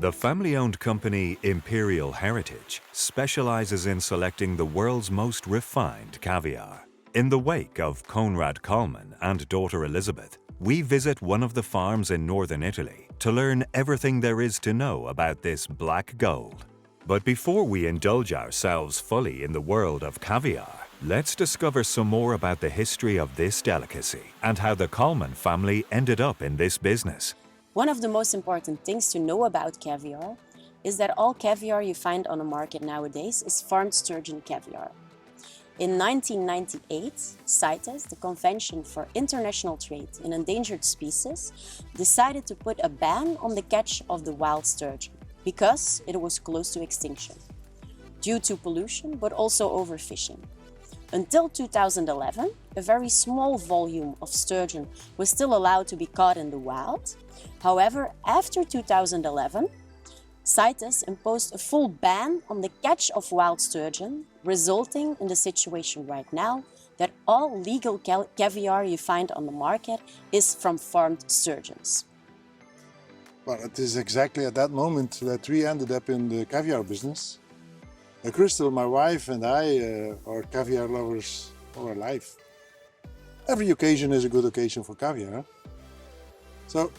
The family-owned company Imperial Heritage specializes in selecting the world's most refined caviar. In the wake of Konrad Kallmann and daughter Elizabeth, we visit one of the farms in northern Italy to learn everything there is to know about this black gold. But before we indulge ourselves fully in the world of caviar, let's discover some more about the history of this delicacy and how the Kallmann family ended up in this business. One of the most important things to know about caviar is that all caviar you find on the market nowadays is farmed sturgeon caviar. In 1998, CITES, the Convention for International Trade in Endangered Species, decided to put a ban on the catch of the wild sturgeon because it was close to extinction, due to pollution but also overfishing. Until 2011, a very small volume of sturgeon was still allowed to be caught in the wild. However, after 2011, CITES imposed a full ban on the catch of wild sturgeon, resulting in the situation right now that all legal caviar you find on the market is from farmed sturgeons. Well, it is exactly at that moment that we ended up in the caviar business. Crystal, my wife, and I are caviar lovers all our life. Every occasion is a good occasion for caviar. So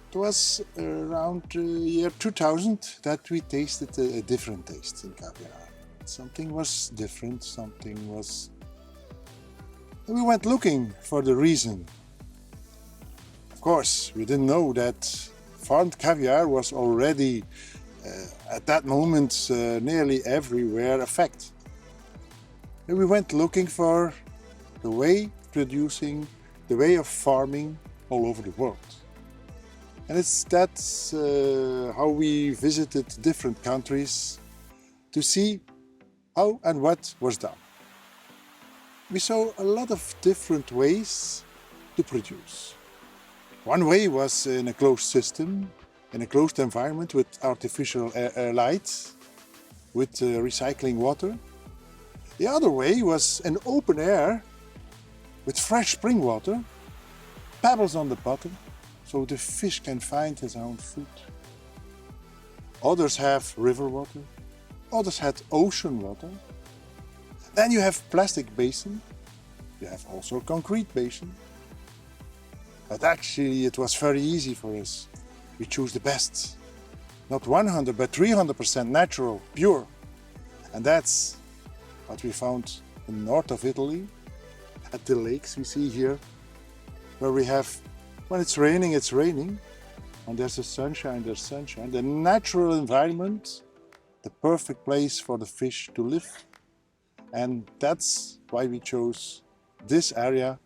it was around year 2000 that we tasted a different taste in caviar. Something was different, we went looking for the reason. Of course, we didn't know that farmed caviar was already at that moment nearly everywhere a fact. And we went looking for the way producing, the way of farming all over the world. And that's how we visited different countries to see how and what was done. We saw a lot of different ways to produce. One way was in a closed system, in a closed environment with artificial light, with recycling water. The other way was in open air with fresh spring water, pebbles on the bottom, so the fish can find his own food. Others have river water, others had ocean water. Then you have plastic basin, you have also concrete basin. But actually it was very easy for us. We choose the best, not 100 but 300% natural, pure. And that's what we found in the north of Italy, at the lakes we see here, where we have, when it's raining, and there's a sunshine, there's sunshine. The natural environment, the perfect place for the fish to live. And that's why we chose this area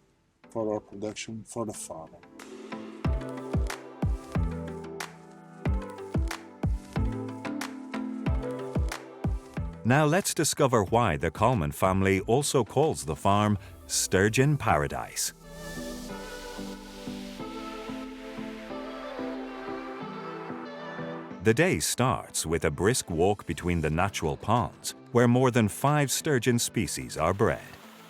for our production, for the farming. Now let's discover why the Kallmann family also calls the farm Sturgeon Paradise. The day starts with a brisk walk between the natural ponds, where more than 5 sturgeon species are bred.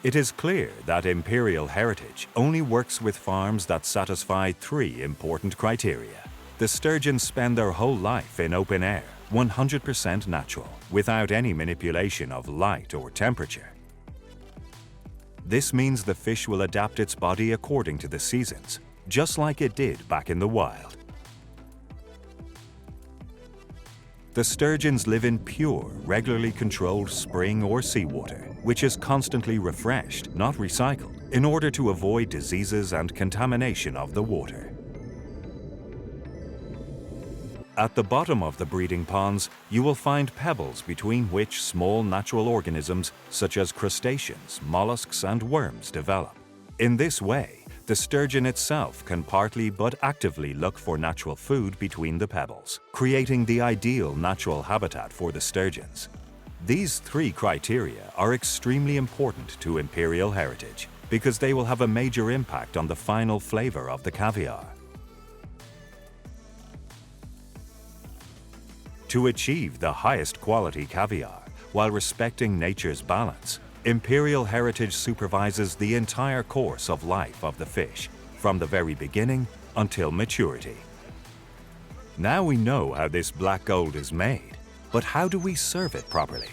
It is clear that Imperial Heritage only works with farms that satisfy 3 important criteria. The sturgeons spend their whole life in open air, 100% natural, without any manipulation of light or temperature. This means the fish will adapt its body according to the seasons, just like it did back in the wild. The sturgeons live in pure, regularly controlled spring or seawater, which is constantly refreshed, not recycled, in order to avoid diseases and contamination of the water. At the bottom of the breeding ponds, you will find pebbles between which small natural organisms such as crustaceans, mollusks, and worms develop. In this way, the sturgeon itself can partly but actively look for natural food between the pebbles, creating the ideal natural habitat for the sturgeons. These 3 criteria are extremely important to Imperial Heritage because they will have a major impact on the final flavor of the caviar. To achieve the highest quality caviar while respecting nature's balance, Imperial Heritage supervises the entire course of life of the fish, from the very beginning until maturity. Now we know how this black gold is made, but how do we serve it properly?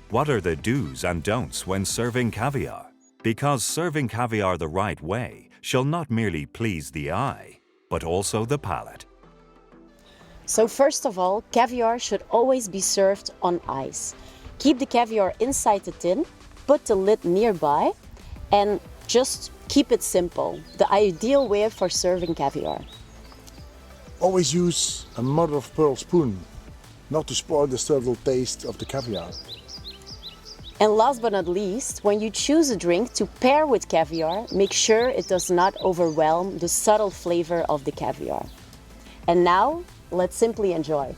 What are the do's and don'ts when serving caviar? Because serving caviar the right way shall not merely please the eye, but also the palate. So first of all, caviar should always be served on ice. Keep the caviar inside the tin, put the lid nearby, and just keep it simple. The ideal way for serving caviar. Always use a mother of pearl spoon, not to spoil the subtle taste of the caviar. And last but not least, when you choose a drink to pair with caviar, make sure it does not overwhelm the subtle flavor of the caviar. And now, let's simply enjoy.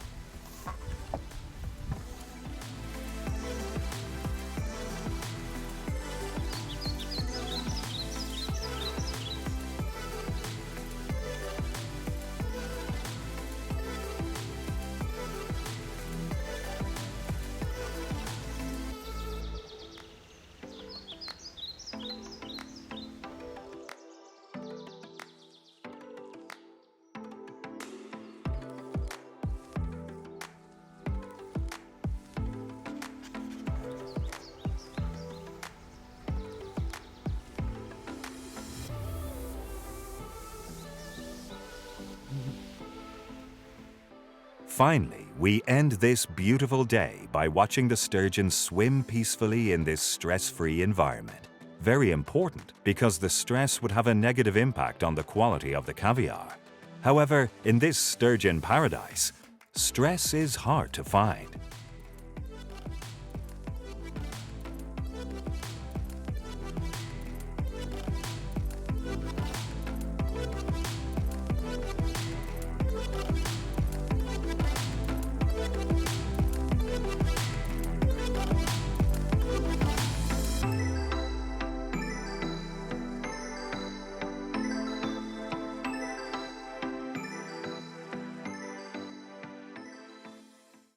Finally, we end this beautiful day by watching the sturgeon swim peacefully in this stress-free environment. Very important because the stress would have a negative impact on the quality of the caviar. However, in this sturgeon paradise, stress is hard to find.